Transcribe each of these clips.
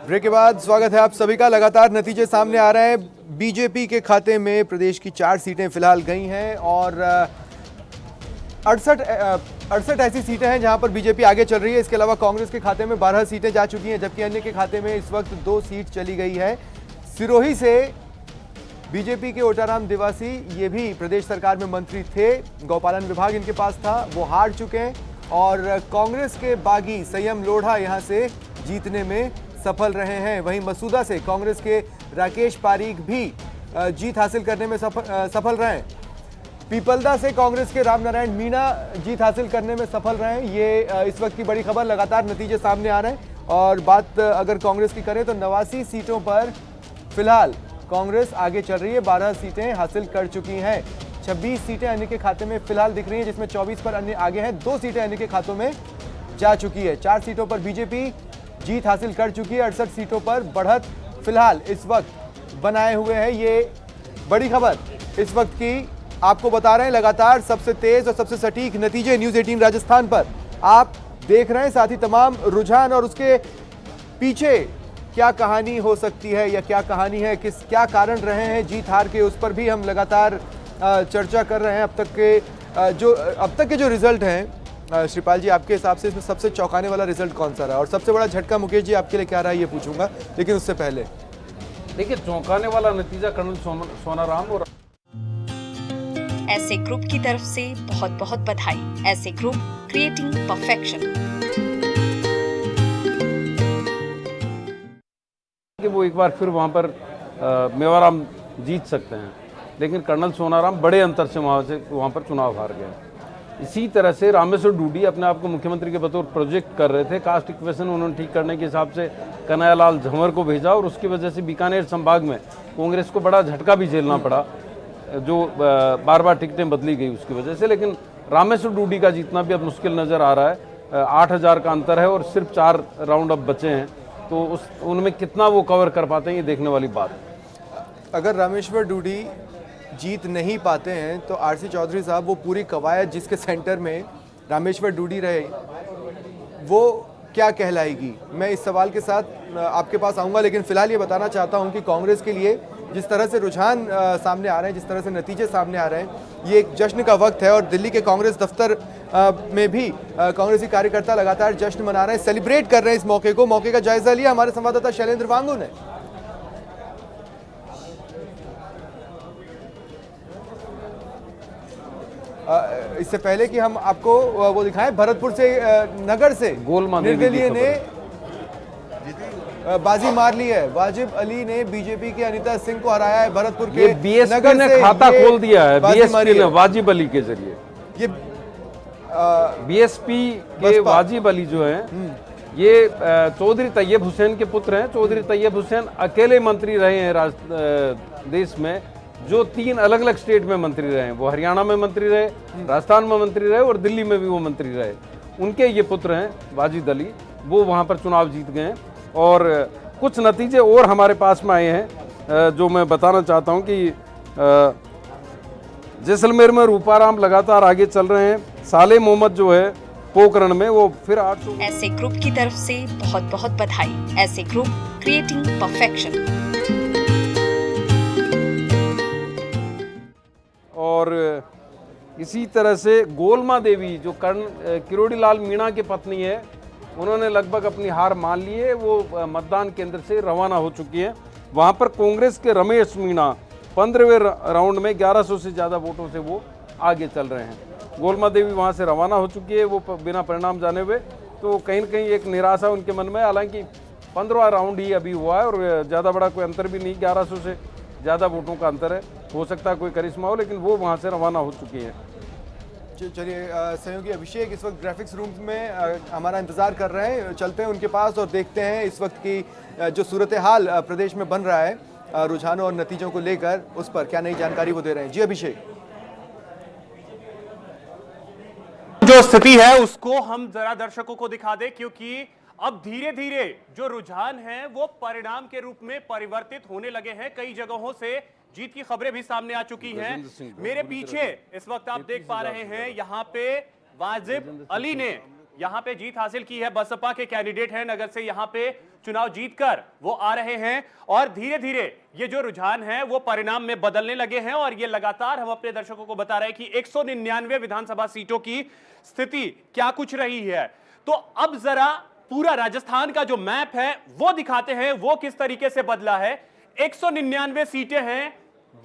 Break के बाद स्वागत है आप सभी का। लगातार नतीजे सामने आ रहे हैं। बीजेपी के खाते में प्रदेश की 4 सीटें फिलहाल गई हैं और 68 ऐसी सीटें हैं जहां पर बीजेपी आगे चल रही है। इसके अलावा कांग्रेस के खाते में 12 सीटें जा चुकी हैं, जबकि अन्य के खाते में इस वक्त 2 सीट चली गई है। सिरोही से बीजेपी के ओटाराम दिवासी, ये भी प्रदेश सरकार में मंत्री थे, गौपालन विभाग इनके पास था, वो हार चुके हैं। और कांग्रेस के बागी संयम लोढ़ा यहां से जीतने में सफल रहे हैं। वहीं मसूदा से कांग्रेस के राकेश पारीख भी जीत हासिल करने में सफल रहे हैं। पीपलदा से कांग्रेस के रामनारायण मीणा जीत हासिल करने में सफल रहे हैं। ये इस वक्त की बड़ी खबर। लगातार नतीजे सामने आ रहे हैं और बात अगर कांग्रेस की करें तो 89 सीटों पर फिलहाल कांग्रेस आगे चल रही है, 12 सीटें हासिल कर चुकी हैं। 26 सीटें अन्य के खाते में फिलहाल दिख रही हैं, जिसमें 24 पर अन्य आगे हैं, 2 सीटें अन्य के खातों में जा चुकी है। 4 सीटों पर बीजेपी जीत हासिल कर चुकी है, 68 सीटों पर बढ़त फिलहाल इस वक्त बनाए हुए है। ये बड़ी खबर इस वक्त की आपको बता रहे हैं। लगातार सबसे तेज और सबसे सटीक नतीजे न्यूज़ 18 राजस्थान पर आप देख रहे हैं, साथ ही तमाम रुझान और उसके पीछे क्या कहानी हो सकती है या क्या कहानी है, क्या कारण रहे हैं जीत हार के, उस पर भी हम लगातार चर्चा कर रहे हैं। अब तक के जो रिजल्ट हैं, श्रीपाल जी, आपके हिसाब से इसमें सबसे चौंकाने वाला रिजल्ट कौन सा रहा और सबसे बड़ा झटका मुकेश जी आपके लिए क्या रहा, ये पूछूंगा, लेकिन उससे पहले देखिए, चौंकाने वाला नतीजा कर्नल सोनाराम और ऐसे ग्रुप की तरफ से बहुत बहुत बधाई। ऐसे ग्रुप, क्रिएटिंग परफेक्शन। कि वो एक बार फिर वहाँ पर मेवाराम जीत सकते हैं, लेकिन कर्नल सोनाराम बड़े अंतर से वहाँ पर चुनाव हार गए। इसी तरह से रामेश्वर डूडी अपने आप को मुख्यमंत्री के बतौर प्रोजेक्ट कर रहे थे। कास्ट इक्वेशन उन्होंने ठीक करने के हिसाब से कन्हैयालाल झंवर को भेजा और उसकी वजह से बीकानेर संभाग में कांग्रेस को बड़ा झटका भी झेलना पड़ा, जो बार बार टिकटें बदली गई उसकी वजह से। लेकिन रामेश्वर डूडी का जीतना भी अब मुश्किल नज़र आ रहा है। 8000 का अंतर है और सिर्फ 4 राउंड अब बचे हैं, तो उनमें कितना वो कवर कर पाते हैं, ये देखने वाली बात है। अगर रामेश्वर डूडी जीत नहीं पाते हैं तो आरसी चौधरी साहब, वो पूरी कवायद जिसके सेंटर में रामेश्वर डूडी रहे, वो क्या कहलाएगी? मैं इस सवाल के साथ आपके पास आऊंगा, लेकिन फिलहाल ये बताना चाहता हूं कि कांग्रेस के लिए जिस तरह से रुझान सामने आ रहे हैं, जिस तरह से नतीजे सामने आ रहे हैं, ये एक जश्न का वक्त है। और दिल्ली के कांग्रेस दफ्तर में भी कांग्रेसी कार्यकर्ता लगातार जश्न मना रहे हैं, सेलिब्रेट कर रहे हैं इस मौके को। मौके का जायजा लिया हमारे संवाददाता शैलेंद्र वांगू ने। इससे पहले कि हम आपको वो दिखाएं, भरतपुर से नगर से निर्दलीय ने बाजी मार ली है। वाजिब अली ने बीजेपी के अनीता सिंह को हराया है। भरतपुर के बीएसपी ने खाता खोल दिया है, बीएसपी ने वाजिब अली के जरिए। ये बीएसपी के वाजिब अली जो हैं, ये चौधरी तैयब हुसैन के पुत्र हैं। चौधरी तैयब हुसैन अकेले मंत्री रहे हैं देश में, जो 3 अलग अलग स्टेट में मंत्री रहे हैं। वो हरियाणा में मंत्री रहे, राजस्थान में मंत्री रहे और दिल्ली में भी वो मंत्री रहे। उनके ये पुत्र हैं वाजिद अली, वो वहाँ पर चुनाव जीत गए हैं। और कुछ नतीजे और हमारे पास में आए हैं जो मैं बताना चाहता हूँ कि जैसलमेर में रूपाराम लगातार आगे चल रहे हैं। साले मोहम्मद जो है पोखरण में, वो फिर 800। ऐसे ग्रुप की तरफ से बहुत बहुत बधाई। ऐसे ग्रुप, क्रिएटिंग परफेक्शन। और इसी तरह से गोलमा देवी जो किरोड़ी लाल मीणा की पत्नी है, उन्होंने लगभग अपनी हार मान ली है। वो मतदान केंद्र से रवाना हो चुकी है। वहाँ पर कांग्रेस के रमेश मीणा 15वें राउंड में 1100 से ज़्यादा वोटों से वो आगे चल रहे हैं। गोलमा देवी वहाँ से रवाना हो चुकी है, वो बिना परिणाम जाने हुए। तो कहीं न कहीं एक निराशा उनके मन में, हालांकि 15वां राउंड ही अभी हुआ है और ज़्यादा बड़ा कोई अंतर भी नहीं, 1100 से ज़्यादा वोटों का अंतर है। हो सकता है कोई करिश्मा हो, लेकिन वो वहाँ से रवाना हो चुकी हैं। चलिए, सहयोगी अभिषेक इस वक्त ग्राफिक्स रूम में हमारा इंतजार कर रहे हैं, चलते हैं उनके पास और देखते हैं इस वक्त की जो सूरत हाल प्रदेश में बन रहा है रुझानों और नतीजों को लेकर, उस पर क्या नई जानकारी वो दे रहे हैं। जी अभिषेक, जो स्थिति है उसको हम जरा दर्शकों को दिखा दें, क्योंकि अब धीरे धीरे जो रुझान है वो परिणाम के रूप में परिवर्तित होने लगे हैं। कई जगहों से जीत की खबरें भी सामने आ चुकी हैं। मेरे पीछे इस वक्त आप देख पा रहे हैं, यहाँ पे वाजिब अली ने यहां पे जीत हासिल की है। बसपा के कैंडिडेट हैं नगर से, यहां पे चुनाव जीतकर वो आ रहे हैं और धीरे धीरे ये जो रुझान है वो परिणाम में बदलने लगे हैं। और ये लगातार हम अपने दर्शकों को बता रहे हैं कि 199 विधानसभा सीटों की स्थिति क्या कुछ रही है। तो अब जरा पूरा राजस्थान का जो मैप है वो दिखाते हैं, वो किस तरीके से बदला है। 199 सीटें हैं,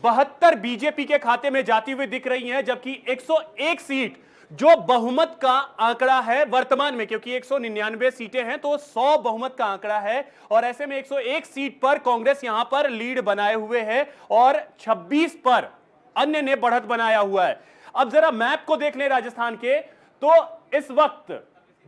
72 बीजेपी के खाते में जाती हुई दिख रही हैं, जबकि 101 सीट जो बहुमत का आंकड़ा है वर्तमान में, क्योंकि 199 सीटें हैं तो 100 बहुमत का आंकड़ा है। और ऐसे में 101 सीट पर कांग्रेस यहां पर लीड बनाए हुए है और 26 पर अन्य ने बढ़त बनाया हुआ है। अब जरा मैप को देख लें राजस्थान के, तो इस वक्त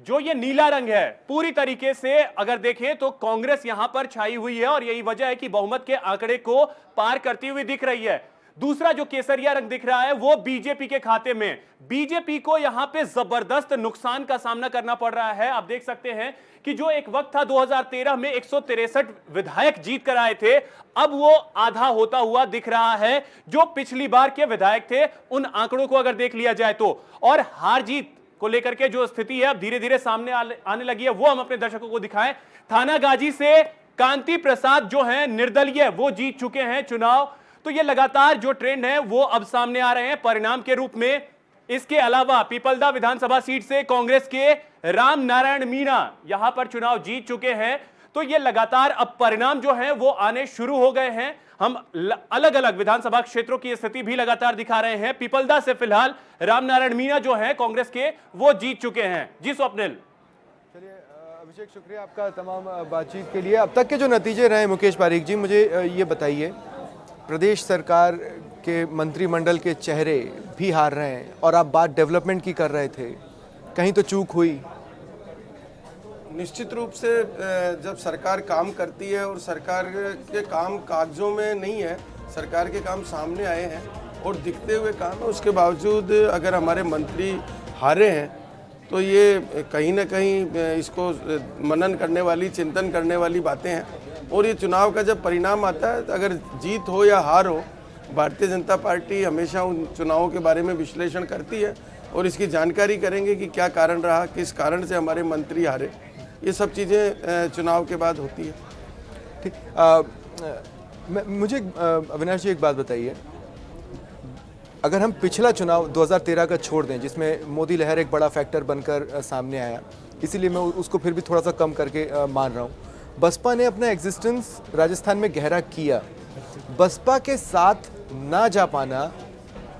जो ये नीला रंग है पूरी तरीके से अगर देखें तो कांग्रेस यहां पर छाई हुई है और यही वजह है कि बहुमत के आंकड़े को पार करती हुई दिख रही है। दूसरा जो केसरिया रंग दिख रहा है वो बीजेपी के खाते में, बीजेपी को यहां पे जबरदस्त नुकसान का सामना करना पड़ रहा है। आप देख सकते हैं कि जो एक वक्त था 2013 में 163 विधायक जीत कर आए थे, अब वो आधा होता हुआ दिख रहा है जो पिछली बार के विधायक थे उन आंकड़ों को अगर देख लिया जाए तो। और हार जीत को लेकर के जो स्थिति है अब धीरे धीरे सामने आने लगी है, वो हम अपने दर्शकों को दिखाएं। थानागाजी से कांति प्रसाद जो है निर्दलीय वो जीत चुके हैं चुनाव। तो ये लगातार जो ट्रेंड है वो अब सामने आ रहे हैं परिणाम के रूप में। इसके अलावा पीपलदा विधानसभा सीट से कांग्रेस के राम नारायण मीणा यहां पर चुनाव जीत चुके हैं। तो ये लगातार अब परिणाम जो है वो आने शुरू हो गए हैं। हम अलग अलग विधानसभा क्षेत्रों की स्थिति भी लगातार दिखा रहे हैं। पीपलदा से फिलहाल राम नारायण मीणा जो है कांग्रेस के वो जीत चुके हैं। जी स्वप्निल। चलिए अभिषेक, शुक्रिया आपका तमाम बातचीत के लिए। अब तक के जो नतीजे रहे मुकेश पारीक जी, मुझे ये बताइए, प्रदेश सरकार के मंत्रिमंडल के चेहरे भी हार रहे हैं और आप बात डेवलपमेंट की कर रहे थे, कहीं तो चूक हुई? निश्चित रूप से जब सरकार काम करती है और सरकार के काम कागजों में नहीं है, सरकार के काम सामने आए हैं और दिखते हुए काम है, उसके बावजूद अगर हमारे मंत्री हारे हैं तो ये कहीं ना कहीं इसको मनन करने वाली, चिंतन करने वाली बातें हैं। और ये चुनाव का जब परिणाम आता है, अगर जीत हो या हार हो, भारतीय जनता पार्टी हमेशा उन चुनावों के बारे में विश्लेषण करती है और इसकी जानकारी करेंगे कि क्या कारण रहा, किस कारण से हमारे मंत्री हारे। ये सब चीज़ें चुनाव के बाद होती है। ठीक, मुझे अविनाश जी एक बात बताइए, अगर हम पिछला चुनाव 2013 का छोड़ दें जिसमें मोदी लहर एक बड़ा फैक्टर बनकर सामने आया, इसीलिए मैं उसको फिर भी थोड़ा सा कम करके मान रहा हूँ, बसपा ने अपना एग्जिस्टेंस राजस्थान में गहरा किया। बसपा के साथ ना जा पाना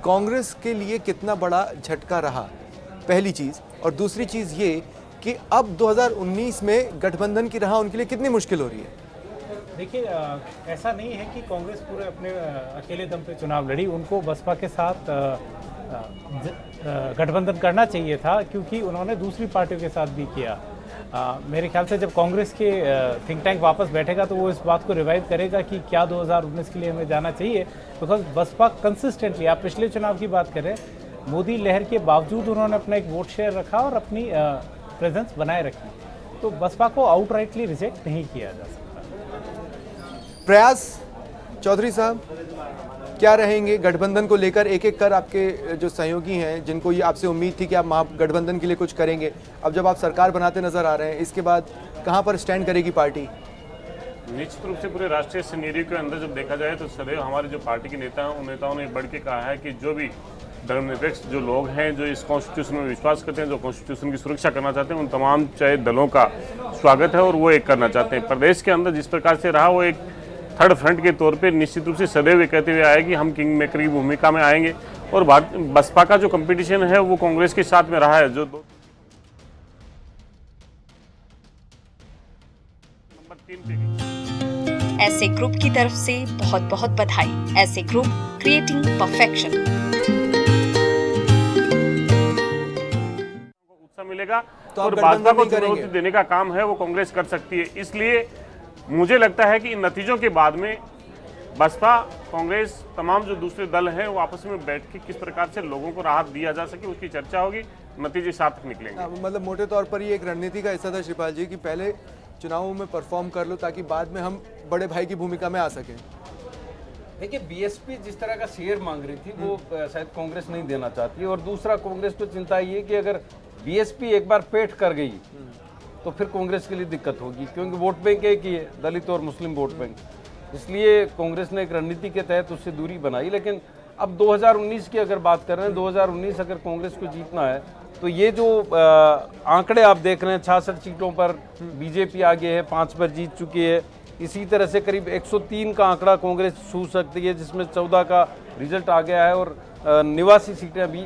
कांग्रेस के लिए कितना बड़ा झटका रहा, पहली चीज़। और दूसरी चीज़ ये कि अब 2019 में गठबंधन की राह उनके लिए कितनी मुश्किल हो रही है? देखिए, ऐसा नहीं है कि कांग्रेस पूरे अपने अकेले दम पे चुनाव लड़ी। उनको बसपा के साथ गठबंधन करना चाहिए था, क्योंकि उन्होंने दूसरी पार्टियों के साथ भी किया। मेरे ख्याल से जब कांग्रेस के थिंक टैंक वापस बैठेगा तो वो इस बात को रिवाइव करेगा कि क्या 2019 के लिए हमें जाना चाहिए। बिकॉज बसपा कंसिस्टेंटली, आप पिछले चुनाव की बात करें, मोदी लहर के बावजूद उन्होंने अपना एक वोट शेयर रखा और अपनी प्रेजेंस बनाए रखी। तो बसपा को आउटराइटली रिजेक्ट नहीं किया जा सकता। प्रयास चौधरी साहब क्या रहेंगे गठबंधन को लेकर? एक एक कर आपके जो सहयोगी हैं, जिनको ये आपसे उम्मीद थी कि आप महागठबंधन के लिए कुछ करेंगे, अब जब आप सरकार बनाते नजर आ रहे हैं, इसके बाद कहां पर स्टैंड करेगी पार्टी? निश्चित रूप से पूरे राष्ट्रीय सिनेरियो के अंदर जब देखा जाए तो सदैव हमारे जो पार्टी के नेता हैं, उन नेताओं ने बढ़ के कहा है कि जो भी धर्मनिरपेक्ष जो लोग हैं, जो इस कॉन्स्टिट्यूशन में विश्वास करते हैं, जो कॉन्स्टिट्यूशन की सुरक्षा करना चाहते हैं, उन तमाम चाहे दलों का स्वागत है और वो एक करना चाहते हैं। प्रदेश के अंदर जिस प्रकार से रहा, वो एक थर्ड फ्रंट के तौर पे निश्चित रूप से सदैव कहते हुए आए कि हम किंग मेकर की भूमिका में आएंगे। और बसपा का जो कंपटीशन है वो कांग्रेस के साथ में रहा है, जो नंबर 3 पे। ऐसे ग्रुप की तरफ से बहुत बहुत बधाई। ऐसे ग्रुप, क्रिएटिंग परफेक्शन। उत्साह मिलेगा तो और आप भाजपा गठबंधन को नहीं करेंगे? चुनौती देने का काम है वो कांग्रेस कर सकती है। इसलिए मुझे लगता है कि इन नतीजों के बाद में बसपा, कांग्रेस, तमाम जो दूसरे दल हैं, वो आपस में बैठ के किस प्रकार से लोगों को राहत दिया जा सके उसकी चर्चा होगी, नतीजे साथ निकलेंगे। मतलब मोटे तौर पर ये एक रणनीति का हिस्सा था श्रीपाल जी कि पहले चुनावों में परफॉर्म कर लो ताकि बाद में हम बड़े भाई की भूमिका में आ सकें। देखिए, बीएसपी जिस तरह का शेयर मांग रही थी वो शायद कांग्रेस नहीं देना चाहती। और दूसरा, कांग्रेस को चिंता ये कि अगर बीएसपी एक बार पेट कर गई तो फिर कांग्रेस के लिए दिक्कत होगी, क्योंकि वोट बैंक एक ही है, दलित और मुस्लिम वोट बैंक। इसलिए कांग्रेस ने एक रणनीति के तहत उससे दूरी बनाई। लेकिन अब 2019 की अगर बात कर रहे हैं, 2019 अगर कांग्रेस को जीतना है तो ये जो आंकड़े आप देख रहे हैं, 66 सीटों पर बीजेपी आगे है, 5 पर जीत चुकी है। इसी तरह से करीब 103 का आंकड़ा कांग्रेस छू सकती है, जिसमें 14 का रिजल्ट आ गया है और 89 सीटें अभी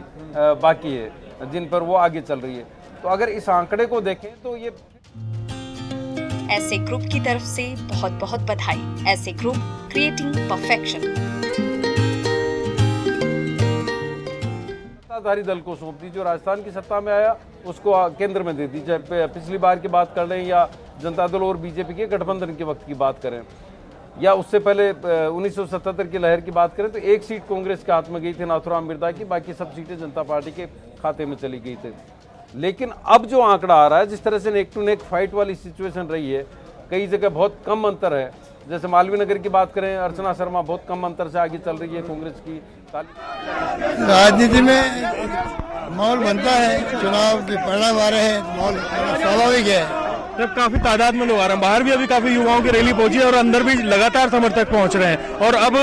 बाकी है जिन पर वो आगे चल रही है। तो अगर इस आंकड़े को देखें तो ये ऐसे ग्रुप की तरफ से बहुत बहुत बधाई। ऐसे ग्रुप क्रिएटिंग परफेक्शन। सत्ताधारी दल को सौंप दी, जो राजस्थान की सत्ता में आया उसको केंद्र में दे दी। चाहे पिछली बार की बात कर लें या जनता दल और बीजेपी के गठबंधन के वक्त की बात करें, या उससे पहले 1977 की लहर की बात करें, तो एक सीट कांग्रेस के हाथ में गई थी नाथुराम मिर्जा की, बाकी सब सीटें जनता पार्टी के खाते में चली गई थी। लेकिन अब जो आंकड़ा आ रहा है, जिस तरह से नेक टू नेक फाइट वाली सिचुएशन रही है, कई जगह बहुत कम अंतर है। जैसे मालवीय नगर की बात करें, अर्चना शर्मा बहुत कम अंतर से आगे चल रही है कांग्रेस की। राजनीति में माहौल बनता है, चुनाव के परिणाम आ रहे हैं, माहौल स्वाभाविक है। जब काफी तादाद में लोग आ रहे हैं, बाहर भी अभी काफी युवाओं की रैली पहुंची है और अंदर भी लगातार समर्थक पहुंच रहे हैं। और अब